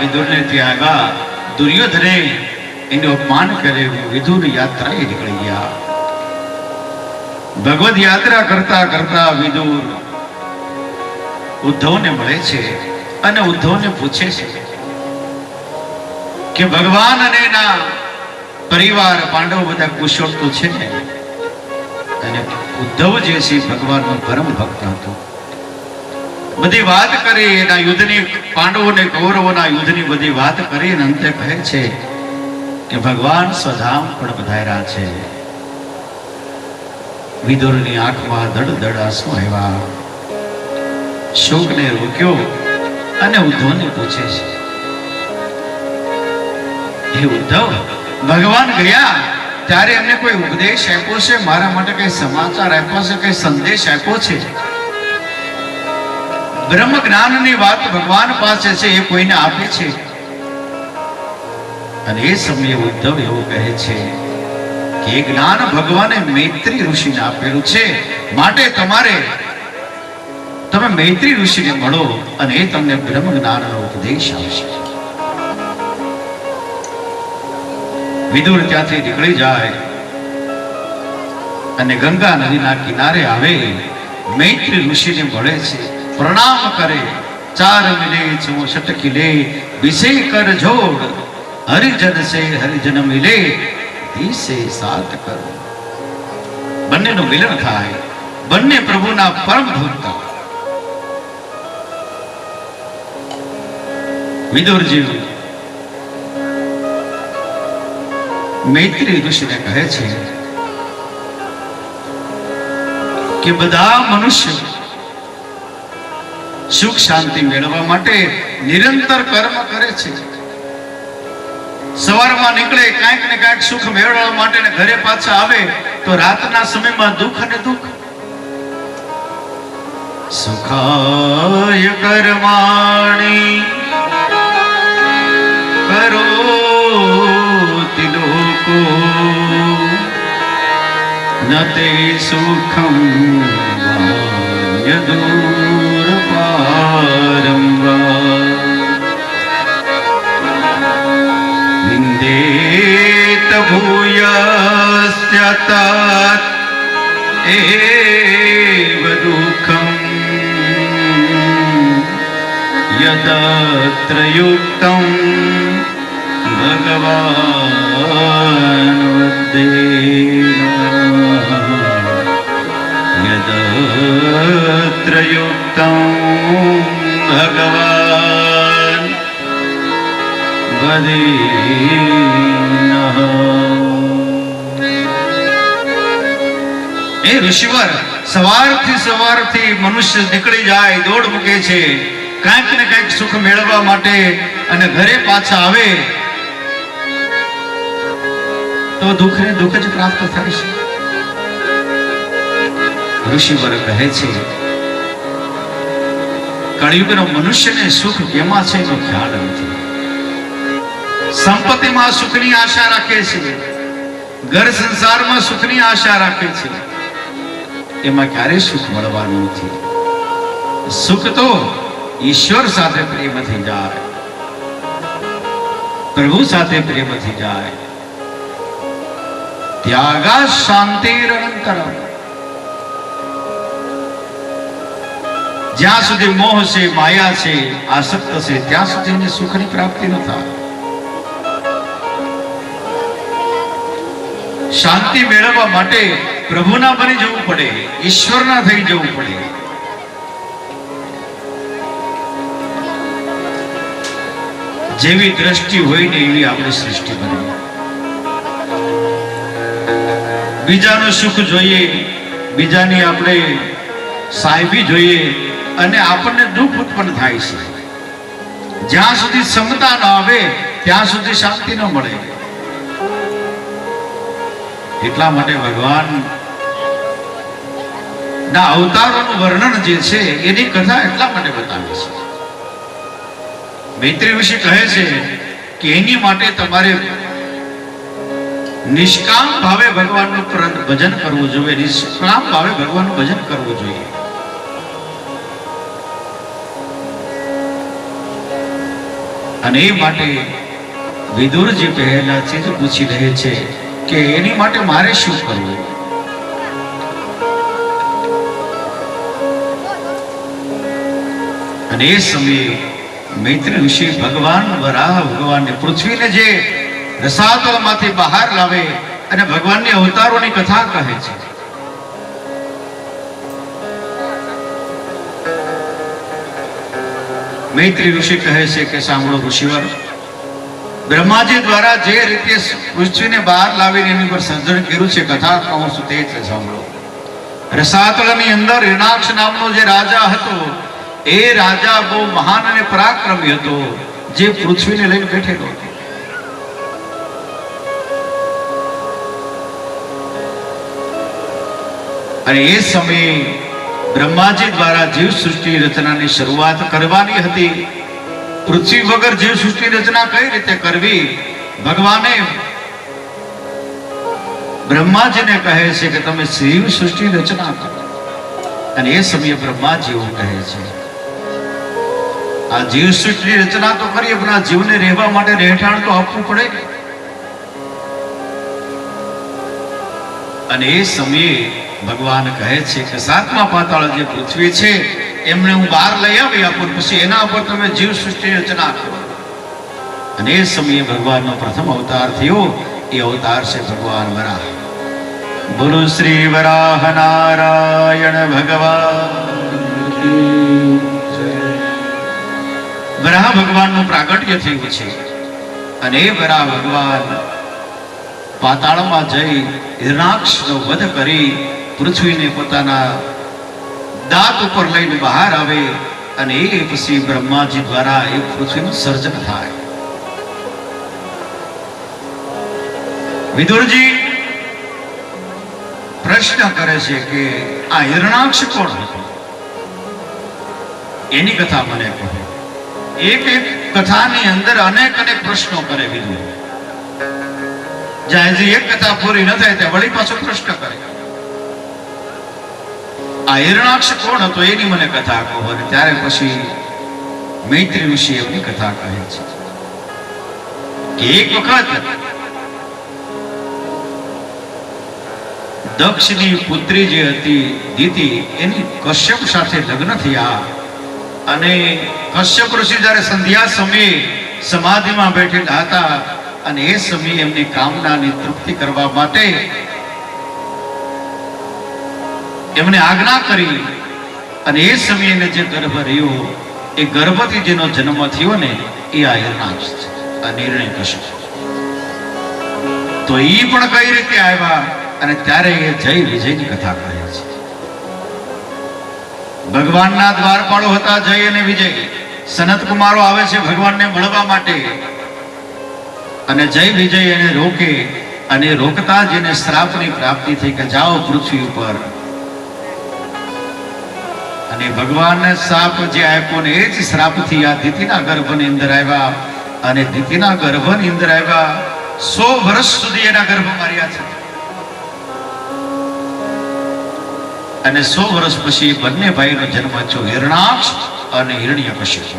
[SPEAKER 1] વિદુરને ત્યાં આવ્યા. દુર્યોધને એનું અપમાન કર્યું. વિદુર યાત્રાએ નીકળી ગયા. ભગવદ યાત્રા કરતા કરતા વિદુર ઉદ્ધવને મળે છે અને ઉદ્ધવને પૂછે છે કે ભગવાન અને એના પરિવાર પાંડવો બધા કુશળ તો છે ને? અને ઉદ્ધવ જે છે ભગવાનનો પરમ ભક્ત હતો. બધી વાત કરી એના યુદ્ધની, પાંડવોને કૌરવોના યુદ્ધની બધી વાત કરી અને અંતે કહે છે કે ભગવાન સ્વધામ પણ પધાર્યા છે. વિદુરની આંખમાં દડ દડ આંસુ આવ્યા. શોકને રોક્યો અને ઉદ્ધવને પૂછે છે, હે ઉદ્ધવ, ભગવાન ગયા ત્યારે એમને કોઈ ઉપદેશ આપ્યો છે? મારા માટે કઈ સમાચાર આપ્યા છે? કઈ સંદેશ આપ્યો છે? બ્રહ્મ જ્ઞાનની વાત ભગવાન પાસે છે, એ કોઈને આપે છે? અને એ સમયે ઉદ્ધવ એવું કહે છે કે એ જ્ઞાન ભગવાને મૈત્રી ઋષિને આપેલું છે, માટે તમે મૈત્રી ઋષિને મળો અને એ તમને બ્રહ્મ જ્ઞાનનો ઉપદેશ આપશે. વિદુર ત્યાંથી નીકળી જાય અને ગંગા નદીના કિનારે આવે. મૈત્રી ઋષિને મળે છે, પ્રણામ કરે. 4 મિલે 64 કિલે વિશે કર જોડ, હરિજન સે હરિજન મિલે દિશે 7 કરો. બંનેનું મિલન થાય, બંને પ્રભુના પરમ ભક્ત. વિદુરજી મૈત્રી ઋષિને કહે છે કે બધા મનુષ્ય સુખ શાંતિ મેળવવા માટે નિરંતર કર્મ કરે છે. સવારમાં નીકળે, કાંઈક ને કાંઈક સુખ મેળવવા માટે, ને ઘરે પાછા આવે તો રાતના સમયમાં દુઃખ અને દુઃખ. સુખાય કર્માણી કરો તિલોકો નતે સુખમ યદૂર પારંવાર વિંદેત ભૂયસ્યતાત એવ દુઃખમ યદત્ર યુક્તમ ભગવાન યદત્ર યુક્તમ ભગવાન વદેનઃ. એ ઋષિવર સવારથી મનુષ્ય નીકળી જાય, દોડ મૂકે છે કાંઈક ને કાંઈક સુખ મેળવવા માટે, અને ઘરે પાછા આવે તો દુઃખ ને દુઃખ જ પ્રાપ્ત થાય છે. ઋષિવર કહે છે કળિયુગનો મનુષ્યને સુખ કેમાં છે એનો ખ્યાલ નથી. સંપત્તિમાં સુખની આશા રાખે છે, ઘર સંસારમાં સુખની આશા રાખે છે, એમાં ક્યારે સુખ મળવાનું નથી. સુખ તો ઈશ્વર સાથે પ્રેમથી જાય, પ્રભુ સાથે પ્રેમથી જાય. ત્યાગા શાંતિરનંતરમ. જ્યાં સુધી મોહ છે, માયા છે, આસક્ત છે, ત્યાં સુધી એને સુખની પ્રાપ્તિ ન થાય. શાંતિ મેળવવા માટે પ્રભુના બની જવું પડે, ઈશ્વરના થઈ જવું પડે. જેવી દ્રષ્ટિ હોય ને એવી આપણી સૃષ્ટિ બને. બીજાનું સુખ જોઈએ, બીજાની આપણે સાહેબી જોઈએ, અને આપણને દુઃખ ઉત્પન્ન થાય છે. જ્યાં સુધી ક્ષમતા ન આવે ત્યાં સુધી શાંતિ ન મળે. એટલા માટે ભગવાન ના અવતારોનું વર્ણન જે છે એની કથા એટલા માટે બતાવે છે. મૈત્રી ઋષિ કહે છે કે એની માટે તમારે નિષ્કામ ભાવે ભગવાનનું ભજન કરવું જોઈએ, નિષ્કામ ભાવે ભગવાનનું ભજન કરવું જોઈએ. અને એ માટે વિદુરજી પહેલાથી જ પૂછી રહે છે કે એની માટે મારે શું કરવું. અને એ સમયે મૈત્રી ઋષિ ભગવાન વરાહ ભગવાનને પૃથ્વીને જે રસાતળમાંથી બહાર લાવે અને ભગવાનની અવતારોની કથા કહે છે. મૈત્રી ઋષિ કહે છે કે સાંભળો ઋષિવર, બ્રહ્માજી દ્વારા જે રીતે પૃથ્વીને બહાર લાવીને એની પર સર્જન કર્યું છે, કથા કહું છું તે છે સાંભળો. રસાતળની અંદર હિરણાક્ષ નામનો જે રાજા હતો, એ રાજા બહુ મહાન અને પરાક્રમી હતો, જે પૃથ્વીને લઈને બેઠેલો હતો. અને એ સમયે બ્રહ્માજી દ્વારા જીવ સૃષ્ટિ રચનાની શરૂઆત કરવાની હતી. પૃથ્વી વગર જીવ સૃષ્ટિ રચના કઈ રીતે કરવી, ભગવાને બ્રહ્માજીને કહે છે કે તમે જીવ સૃષ્ટિ રચના કરો. અને એ સમયે બ્રહ્માજી એવું કહે છે, આ જીવ સૃષ્ટિ રચના તો કરીએ પણ આ જીવને રહેવા માટે રહેઠાણ તો આપવું પડે. અને એ સમયે ભગવાન કહે છે કે સાતમા પાતાળ જે પૃથ્વી છે એમને હું બહાર લઈ આવી આપું, પછી એના ઉપર તમે જીવ સૃષ્ટિ રચના કરો. અને એ સમયે ભગવાનનો પ્રથમ અવતાર થયો, એ અવતાર છે ભગવાન વરાહ. બોલો શ્રી વરાહ નારાયણ ભગવાન. વરાહ ભગવાનનું પ્રાગટ્ય થયું છે. અને એ વરાહ ભગવાન પાતાળમાં જઈ હિરણાક્ષનો વધ કરી પૃથ્વીને પોતાના દાંત ઉપર લઈને બહાર આવે. અને એ પછી બ્રહ્માજી દ્વારા એ પૃથ્વીનું સર્જન થાય. વિદુરજી પ્રશ્ન કરે છે કે આ હિરણાક્ષ કોણ હતો, એની કથા મને કહો. એક એક કથાની અંદર અનેક અનેક પ્રશ્નો કરે વિદુર. જ્યાં હજી એક કથા પૂરી ન થાય ત્યાં વળી પાછો પ્રશ્ન કરે, આ હિરણાક્ષ કોણ હતો એની મને કથા કહો. અને ત્યારે પછી મૈત્રી ઋષિ એમની કથા કહે છે કે એક વખત દક્ષની પુત્રી જે હતી દિતિ, એની કશ્યપ સાથે લગ્ન થયા. અને કશ્યપ ઋષિ જ્યારે સંધ્યા સમયે સમાધિમાં બેઠેલા હતા, અને એ સમયે એમની કામનાની તૃપ્તિ કરવા માટે એમને આજ્ઞા કરી. અને એ સમયે જે ગર્ભ રહ્યો, એ ગર્ભથી જેનો જન્મ થયો ને એ આ હિરણાક્ષ છે, આ હિરણ્યકશ્યપ. તો એ પણ કઈ રીતે આવ્યા, અને ત્યારે એ જય વિજયની કથા કહે છે. ભગવાનના દ્વારપાળો હતા જય અને વિજય. સનત કુમારો આવે છે ભગવાનને મળવા માટે, અને જય વિજય એને રોકે. અને રોકતા જ એને શ્રાપની પ્રાપ્તિ થઈ કે જાઓ પૃથ્વી ઉપર. અને ભગવાનને શ્રાપ જે આપ્યો ને એ જ શ્રાપથી આ દિતિના ગર્ભની અંદર આવ્યા. અને દિતિના ગર્ભની અંદર આવ્યા 100 વર્ષ સુધી એના ગર્ભ માર્યા છે. અને 100 વર્ષ પછી બંને ભાઈનો જન્મ થયો, હિરણાક્ષ અને હિરણ્યકશ્યપ.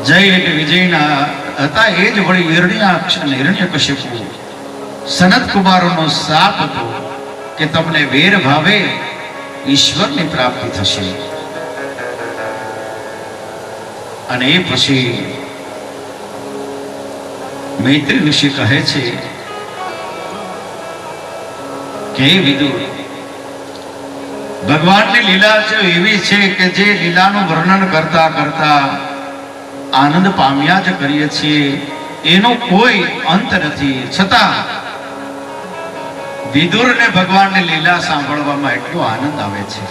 [SPEAKER 1] જય એટલે વિજયના હતા, એ જ વળી હિરણ્યાક્ષ અને હિરણ્યકશ્યપ સનત કુમારોનો શાપ હતો કે તમને વેર ભાવે ઈશ્વરની પ્રાપ્તિ થશે. અને એ પછી મૈત્રી ઋષિ કહે છે કે વિદુર, ભગવાનની લીલા જો એવી છે કે જે લીલાનું વર્ણન કરતા કરતા આનંદ પામ્યા જ કરીએ છીએ, એનો કોઈ અંત નથી. છતાં વિદુરને ભગવાનની લીલા સાંભળવામાં એટલો આનંદ આવે છે.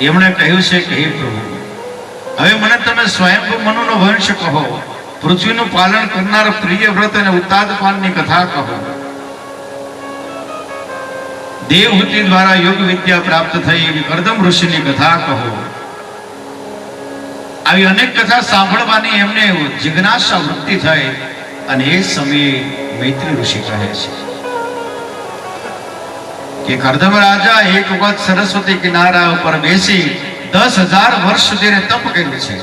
[SPEAKER 1] એમણે કહ્યું છે કે હે પ્રભુ, હવે મને તમે સ્વયંભૂ મનુનો વંશ કહો, પૃથ્વીનું પાલન કરનાર પ્રિય વ્રત અને ઉત્તાદપાનની કથા કહો, દેવહૂતિ દ્વારા યોગ વિદ્યા પ્રાપ્ત થઈ એવી કરદમ ઋષિની કથા કહો. આવી અનેક કથા સાંભળવાની એમને જિજ્ઞાસા વૃત્તિ થઈ. અને એ સમયે મૈત્રી ઋષિ કહે છે કે કરદમ રાજા એક વખત સરસ્વતી કિનારા ઉપર બેસી 10,000 વર્ષ સુધી તપ કર્યું છે.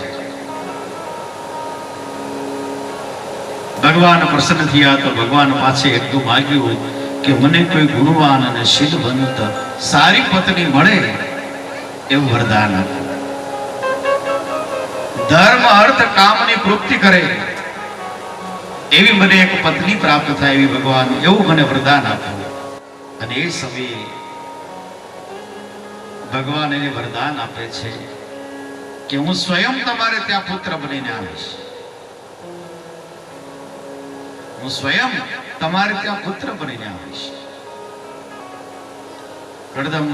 [SPEAKER 1] ભગવાન પ્રસન્ન થયા તો ભગવાન પાસે એટલું માગ્યું કે મને કોઈ ગુણવાન અને શીલવંત સારી પત્ની મળે એવું વરદાન આપો. ધર્મ અર્થ કામની પૂર્તિ કરે એવી મને એક પત્ની પ્રાપ્ત થાય એવી ભગવાન એવું મને વરદાન આપ્યું. અને એ સમયે ભગવાન એને વરદાન આપે છે કે હું સ્વયં તમારે ત્યાં પુત્ર બનીને આવીશ. હું સ્વયં તમારે ત્યાં પુત્ર બનીને આવીશ. કડદમ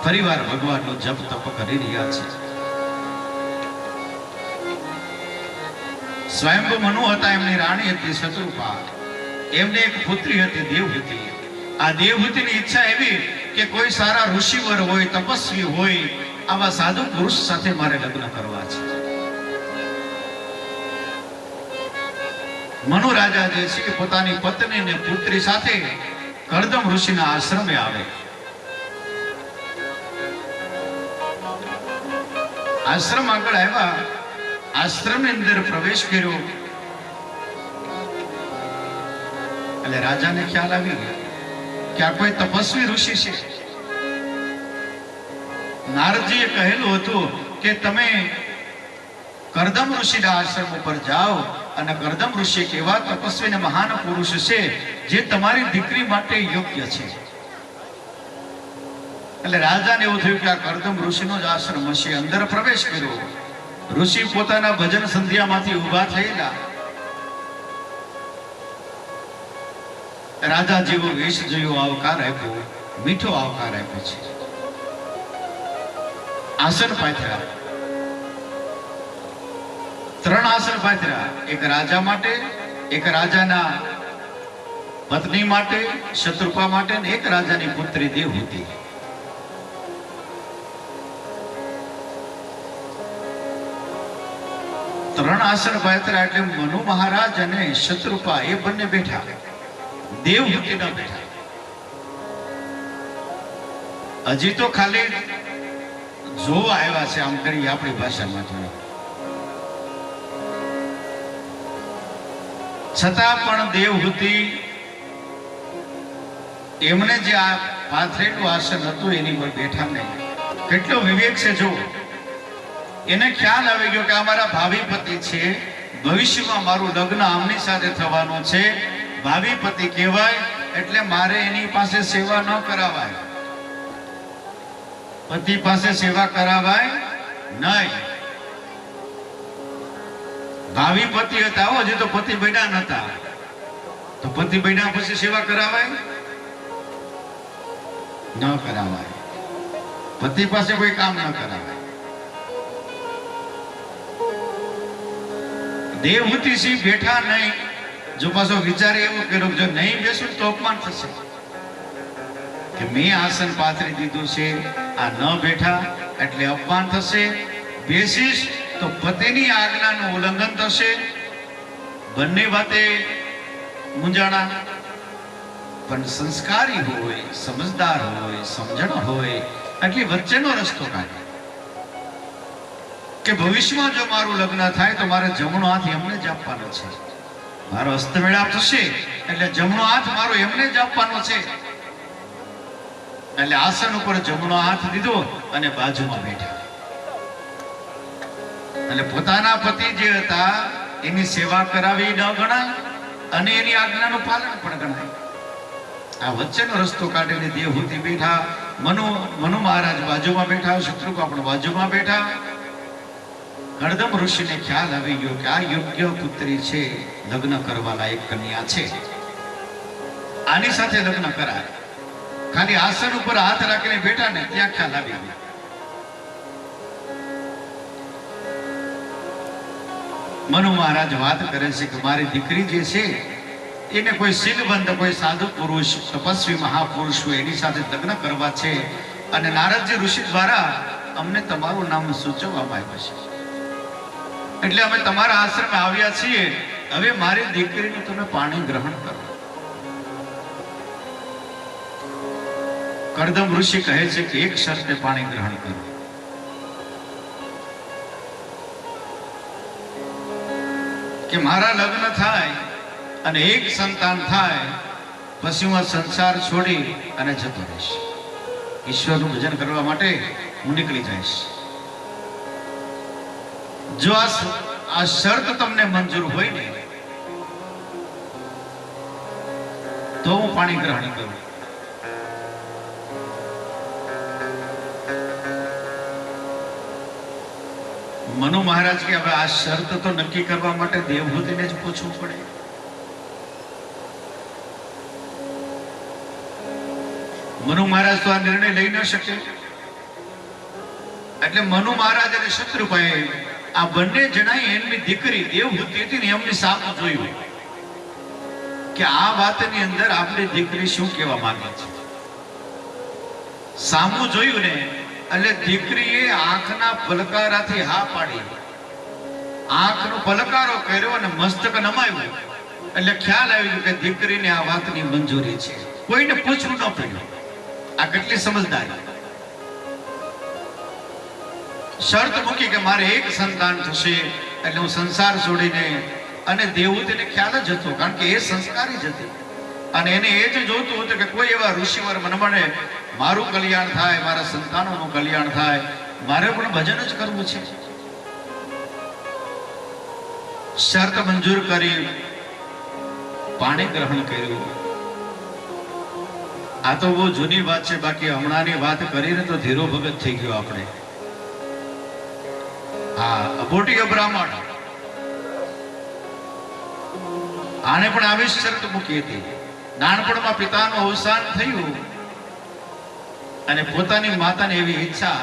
[SPEAKER 1] ફરીવાર ભગવાનનો જપ તપ કરી રહ્યા છે. સ્વયંભુ મનુ હતા, એમની રાણી હતી શત્રુપા. એમને એક પુત્રી હતી દેવહૂતિ. આ દેવહૂતિની ઈચ્છા એવી કે કોઈ સારા ઋષિવર હોય, તપસ્વી હોય, આવા સાધુ પુરુષ સાથે મારે લગ્ન કરવા છે. મનુ રાજા જે છે પોતાની પત્ની અને પુત્રી સાથે કરદમ ઋષિના આશ્રમે આવે. આશ્રમ આગળ આવ્યા, આશ્રમની અંદર પ્રવેશ કર્યો એટલે રાજાને ખ્યાલ આવી ગયો કે આ કોઈ તપસ્વી ઋષિ છે. નારદજીએ કહેલું હતું કે તમે કરદમ ઋષિના આશ્રમ ઉપર જાઓ અને કરદમ ઋષિ એક એવા તપસ્વી અને મહાન પુરુષ છે જે તમારી દીકરી માટે યોગ્ય છે. એટલે રાજાને એવું થયું કે આ કરદમ ઋષિનો જ આશ્રમ હશે. અંદર પ્રવેશ કર્યો. ઋષિ પોતાના ભજન સંધ્યામાંથી ઊભા થયેલા. રાજા જેવો વેશ જોયો, આવકાર આપ્યો, મીઠો આવકાર આપ્યો છે. આસન પાથર્યા, 3 આસન પાથર્યા. એક રાજા માટે, એક રાજાના પત્ની માટે શત્રુપા માટે, અને એક રાજાની પુત્રી દેવહૂતિ. ત્રણ આસન પાથર્યા એટલે મનુ મહારાજ અને શત્રુપા એ બંને બેઠા, દેવહૂતિ ન બેઠા. હજી તો ખાલી જોવા આવ્યા છે, આમ કરી આપણી ભાષામાં જોયું. છતાં પણ દેવહૂતિ એમને જે આ પાથરેલું આસન હતું એની પર બેઠા નહીં. કેટલો વિવેક છે જો. એને ખ્યાલ આવી ગયો કે આ મારા ભાવિ પતિ છે, ભવિષ્યમાં મારું લગ્ન આમની સાથે થવાનું છે. ભાવિ પતિ કહેવાય એટલે મારે એની પાસે સેવા ન કરાવાય, પતિ પાસે સેવા કરાવાય નહીં. ભાવિ પતિ હતા, હજી તો પતિ બન્યા નતા, તો પતિ બન્યા પછી સેવા કરાવાય ન કરાવાય. પતિ પાસે કોઈ કામ ન કરાવાય. દેવહૂતિ સિંહ બેઠા નહીં. જો પાછો વિચારે એવું કર્યો જો નહીં બેસું તો અપમાન થશે, કે મેં આસન પાથરી દીધું છે, આ ન બેઠા એટલે અપમાન થશે. બેસીશ તો પતિની આજ્ઞાનું ઉલ્લંઘન થશે. બંને વાતે મૂંઝાણા. પણ સંસ્કારી હોય, સમજદાર હોય, સમજણ હોય એટલે વચ્ચેનો રસ્તો કાઢે કે ભવિષ્યમાં જો મારું લગ્ન થાય તો મારે જમણો હાથ એમને જ આપવાનો છે. મારો હસ્તમેળાપ થશે એટલે જમણો હાથ મારો એમને જ આપવાનો છે. એટલે આસન ઉપર જમણો હાથ દીધો અને બાજુમાં બેઠા. એટલે પોતાના પતિ જે હતા એની સેવા કરાવી ન ગણાય અને એની આજ્ઞાનું પાલન પણ ગણાય. આ વચ્ચેનો રસ્તો કાઢીને દેવહૂતિ બેઠા, મનુ મહારાજ બાજુમાં બેઠા, શત્રુપા પણ બાજુમાં બેઠા. કરદમ ઋષિને ખ્યાલ આવી ગયો કે આ યોગ્ય પુત્રી છે, લગ્ન કરવા લાયક કન્યા છે, આની સાથે લગ્ન કરાય. ખાલી આસન ઉપર હાથ રાખીને બેઠા ને ત્યાં ખ્યાલ આવી ગયો. મનુ મહારાજ વાત કરે છે કે મારી દીકરી જે છે એને કોઈ શીલવંત, કોઈ સાધુ પુરુષ, તપસ્વી મહાપુરુષ હોય એની સાથે લગ્ન કરવા છે. અને નારદજી ઋષિ દ્વારા અમને તમારું નામ સૂચવવામાં આવ્યું છે, એટલે અમે તમારા આશ્રમે આવ્યા છીએ. હવે મારી દીકરીનું તમે પાણી ગ્રહણ કરો. કરદમ ઋષિ કહે છે કે એક શરતે પાણી ગ્રહણ કરો, કે મારા લગ્ન થાય અને એક સંતાન થાય પછી હું આ સંસાર છોડી અને જતો રહીશ. ઈશ્વરનું ભજન કરવા માટે હું નીકળી જઈશ. જો આ શરત તમને મંજૂર હોય ને તો હું પાણી ગ્રહણ કરું. મનુ મહારાજ કે હવે આ શરત તો નક્કી કરવા માટે દેવહૂતિને જ પૂછવું પડે. મનુ મહારાજ તો આ નિર્ણય લઈ ન શકે. એટલે મનુ મહારાજ અને શત્રુપાએ આ બંને જણાએ એમની દીકરી દેવહૂતિ હતી ને એમની સામે જોયું કે આ વાતની અંદર આપણી દીકરી શું કહેવા માંગે છે. સામું જોયું ને એટલે દીકરીએ આંખના પલકારાથી હા પાડી, આંખનો પલકારો કર્યો અને મસ્તક નમાવ્યું. એટલે ખ્યાલ આવ્યો કે દીકરીને આ વાતની મંજૂરી છે. કોઈને પૂછવું ન પડ્યું. આ કેટલી સમજદારી. શરત મૂકી કે મારે એક સંતાન થશે એટલે હું સંસાર છોડીને, અને દેવહૂતિને ખ્યાલ જ હતો કારણ કે એ સંસ્કારી જ હતી અને એને એ જ જોતું હતું કે કોઈ એવા ઋષિવર મને મળે, મારું કલ્યાણ થાય, મારા સંતાનોનું કલ્યાણ થાય, મારે પણ ભજન જ કરવું છે. શરત મંજૂર કરી પાણી ગ્રહણ કર્યું. આ તો બહુ જૂની વાત છે, બાકી હમણાંની વાત કરીને તો ધીરો ભગત થઈ ગયો આપણે. હા, અબોટીય બ્રાહ્મણ આને પણ આવી શરત મૂકી હતી. નાનપણમાં પિતાનું અવસાન થયું અને પોતાની માતાને એવી ઈચ્છા